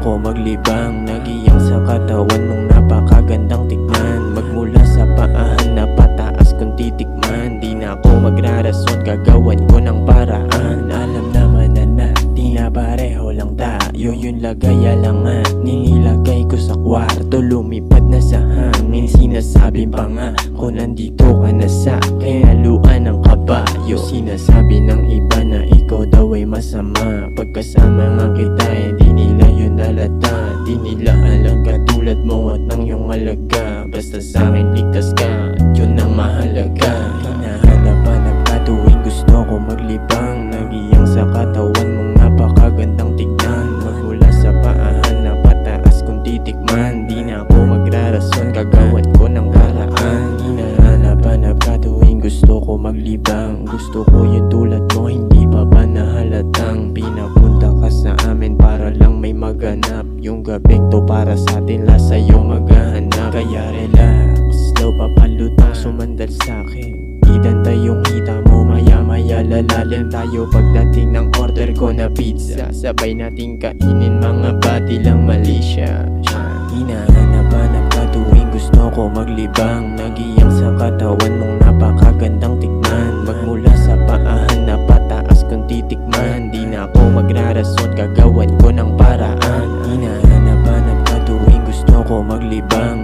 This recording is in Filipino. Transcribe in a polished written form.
ko maglibang, nagiyang sa katawan mong napakagandang tignan. Magmula sa paahan na pataas kung titikman, di na ako magrarason, gagawan ko ng paraan. Alam naman na di na pareho lang tayo, yun lagay alangan, ninilagay ko sa kwarto, lumipad na sa hangin. Sinasabi pa nga kung nandito ka na sa akin, haluan ng kabayo. Sinasabi ng iba na ikaw daw ay masama, pagkasama nga kita di nila yun halata. Di nila alam katulad mo at ng iyong alaga, basta sa akin ligtas ka, yun ang mahalaga. Hinahanap-hanap ka tuwing gusto ko maglibang, nagiyang sa katawan mong napakagandang tignan. Magmula sa paahan na pataas kung titikman, di na ako magrarason, gagawan ko ng paraan. Hinahanap-hanap ka tuwing gusto ko maglibang, gusto ko yung tulad mo, hindi pa ba nahalatang pinapunta ka sa amin para lang may maganap. Yung gabing to para sa atin, la sa'yo maghahanap. Kaya relax, slow papalutang sumandal sa'kin, idantay yung hita mo, maya-maya lalalim tayo. Pagdating ng order ko na pizza, sabay nating kainin, mga bati lang mali siya. Hinahanap-hanap ka tuwing gusto ko maglibang, nagiyang sa katawan mong napakagandang tignan. Magmula sa paahan na pataas kung titikman, di na ako magrarason, gagawan ko ng paraan. Hinahanap-hanap ka tuwing gusto ko maglibang,